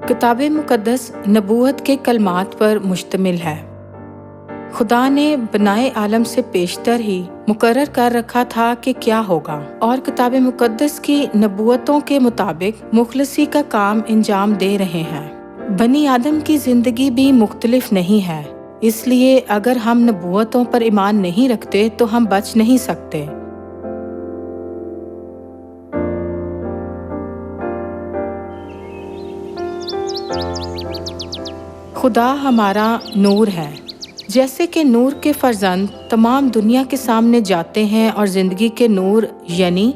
کتاب مقدس نبوت کے کلمات پر مشتمل ہے۔ خدا نے بنائے عالم سے پیشتر ہی مقرر کر رکھا تھا کہ کیا ہوگا، اور کتاب مقدس کی نبوتوں کے مطابق مخلصی کا کام انجام دے رہے ہیں۔ بنی آدم کی زندگی بھی مختلف نہیں ہے، اس لیے اگر ہم نبوتوں پر ایمان نہیں رکھتے تو ہم بچ نہیں سکتے۔ خدا ہمارا نور ہے۔ جیسے کہ نور کے فرزند تمام دنیا کے سامنے جاتے ہیں اور زندگی کے نور یعنی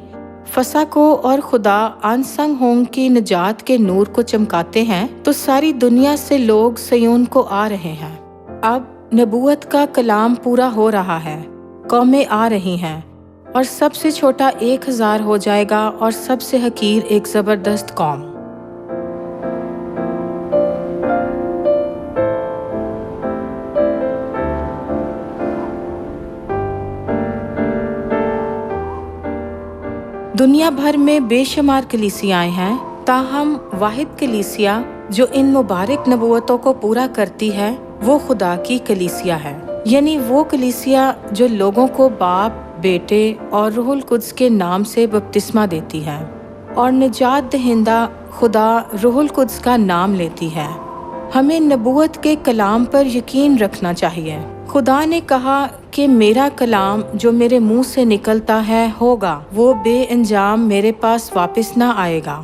فسح کو اور خدا انسنگ ہونگ کی نجات کے نور کو چمکاتے ہیں، تو ساری دنیا سے لوگ صیون کو آ رہے ہیں۔ اب نبوت کا کلام پورا ہو رہا ہے، قومیں آ رہی ہیں، اور سب سے چھوٹا 1000 ہو جائے گا اور سب سے حقیر ایک زبردست قوم۔ دنیا بھر میں بے شمار کلیسیاں ہیں، تاہم واحد کلیسیا جو ان مبارک نبوتوں کو پورا کرتی ہے وہ خدا کی کلیسیا ہے، یعنی وہ کلیسیا جو لوگوں کو باپ، بیٹے اور روح القدس کے نام سے بپتسمہ دیتی ہے اور نجات دہندہ خدا روح القدس کا نام لیتی ہے۔ ہمیں نبوت کے کلام پر یقین رکھنا چاہیے۔ خدا نے کہا کہ میرا کلام جو میرے منہ سے نکلتا ہے ہوگا، وہ بے انجام میرے پاس واپس نہ آئے گا۔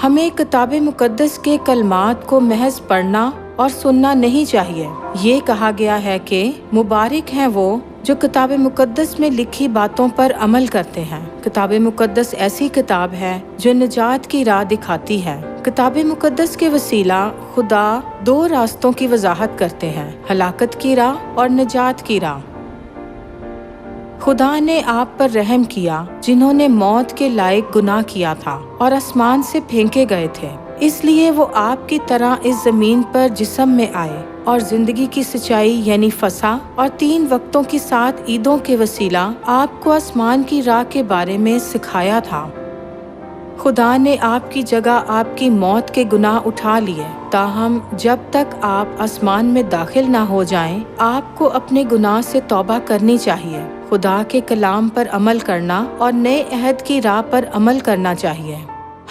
ہمیں کتاب مقدس کے کلمات کو محض پڑھنا اور سننا نہیں چاہیے۔ یہ کہا گیا ہے کہ مبارک ہیں وہ جو کتاب مقدس میں لکھی باتوں پر عمل کرتے ہیں۔ کتاب مقدس ایسی کتاب ہے جو نجات کی راہ دکھاتی ہے۔ کتاب مقدس کے وسیلہ خدا 2 راستوں کی وضاحت کرتے ہیں، ہلاکت کی راہ اور نجات کی راہ۔ خدا نے آپ پر رحم کیا جنہوں نے موت کے لائق گناہ کیا تھا اور آسمان سے پھینکے گئے تھے، اس لیے وہ آپ کی طرح اس زمین پر جسم میں آئے اور زندگی کی سچائی یعنی فسح اور 3 وقتوں کی 7 عیدوں کے وسیلہ آپ کو آسمان کی راہ کے بارے میں سکھایا تھا۔ خدا نے آپ کی جگہ آپ کی موت کے گناہ اٹھا لیے، تاہم جب تک آپ آسمان میں داخل نہ ہو جائیں آپ کو اپنے گناہ سے توبہ کرنی چاہیے، خدا کے کلام پر عمل کرنا اور نئے عہد کی راہ پر عمل کرنا چاہیے۔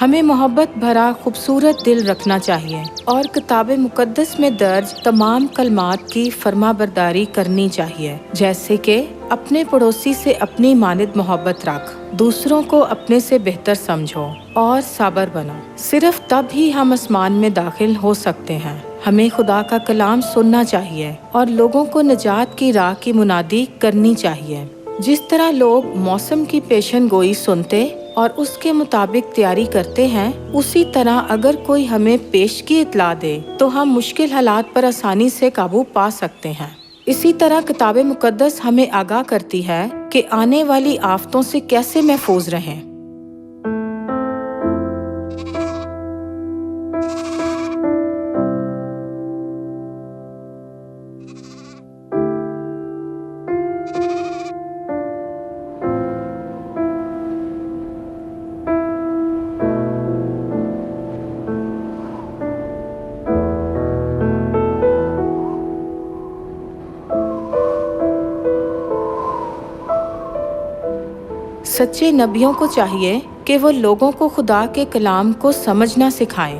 ہمیں محبت بھرا خوبصورت دل رکھنا چاہیے اور کتاب مقدس میں درج تمام کلمات کی فرما برداری کرنی چاہیے، جیسے کہ اپنے پڑوسی سے اپنی مانند محبت رکھ، دوسروں کو اپنے سے بہتر سمجھو اور صابر بنو۔ صرف تب ہی ہم آسمان میں داخل ہو سکتے ہیں۔ ہمیں خدا کا کلام سننا چاہیے اور لوگوں کو نجات کی راہ کی منادی کرنی چاہیے۔ جس طرح لوگ موسم کی پیشن گوئی سنتے اور اس کے مطابق تیاری کرتے ہیں، اسی طرح اگر کوئی ہمیں پیش کی اطلاع دے تو ہم مشکل حالات پر آسانی سے قابو پا سکتے ہیں۔ اسی طرح کتاب مقدس ہمیں آگاہ کرتی ہے کہ آنے والی آفتوں سے کیسے محفوظ رہیں۔ سچے نبیوں کو چاہیے کہ وہ لوگوں کو خدا کے کلام کو سمجھنا سکھائیں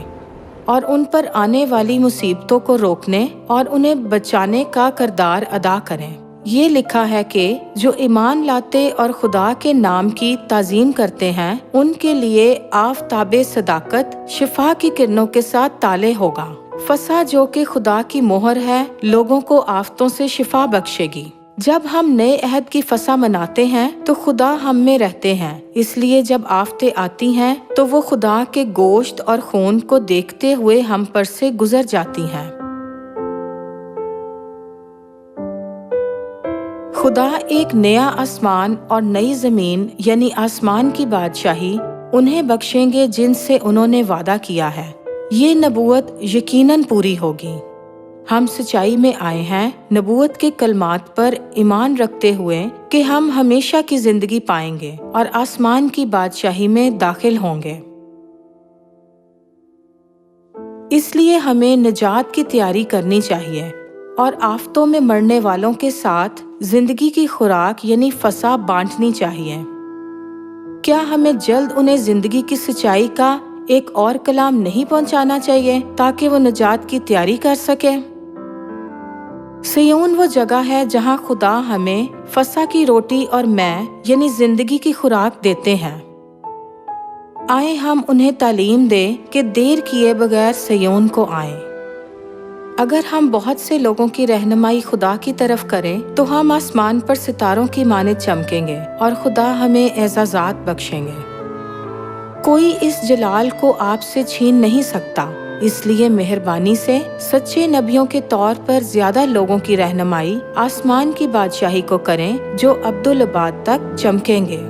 اور ان پر آنے والی مصیبتوں کو روکنے اور انہیں بچانے کا کردار ادا کریں۔ یہ لکھا ہے کہ جو ایمان لاتے اور خدا کے نام کی تعظیم کرتے ہیں ان کے لیے آفتاب صداقت شفا کی کرنوں کے ساتھ طالع ہوگا۔ فسح جو کہ خدا کی مہر ہے لوگوں کو آفتوں سے شفا بخشے گی۔ جب ہم نئے عہد کی فسح مناتے ہیں تو خدا ہم میں رہتے ہیں، اس لیے جب آفتیں آتی ہیں تو وہ خدا کے گوشت اور خون کو دیکھتے ہوئے ہم پر سے گزر جاتی ہیں۔ خدا ایک نیا آسمان اور نئی زمین یعنی آسمان کی بادشاہی انہیں بخشیں گے جن سے انہوں نے وعدہ کیا ہے۔ یہ نبوت یقیناً پوری ہوگی۔ ہم سچائی میں آئے ہیں نبوت کے کلمات پر ایمان رکھتے ہوئے کہ ہم ہمیشہ کی زندگی پائیں گے اور آسمان کی بادشاہی میں داخل ہوں گے۔ اس لیے ہمیں نجات کی تیاری کرنی چاہیے اور آفتوں میں مرنے والوں کے ساتھ زندگی کی خوراک یعنی فسا بانٹنی چاہیے۔ کیا ہمیں جلد انہیں زندگی کی سچائی کا ایک اور کلام نہیں پہنچانا چاہیے تاکہ وہ نجات کی تیاری کر سکے؟ صیون وہ جگہ ہے جہاں خدا ہمیں فسا کی روٹی اور میں یعنی زندگی کی خوراک دیتے ہیں۔ آئیں ہم انہیں تعلیم دیں کہ دیر کیے بغیر صیون کو آئیں۔ اگر ہم بہت سے لوگوں کی رہنمائی خدا کی طرف کریں تو ہم آسمان پر ستاروں کی مانند چمکیں گے اور خدا ہمیں اعزازات بخشیں گے۔ کوئی اس جلال کو آپ سے چھین نہیں سکتا، اس لیے مہربانی سے سچے نبیوں کے طور پر زیادہ لوگوں کی رہنمائی آسمان کی بادشاہی کو کریں جو ابدالآباد تک چمکیں گے۔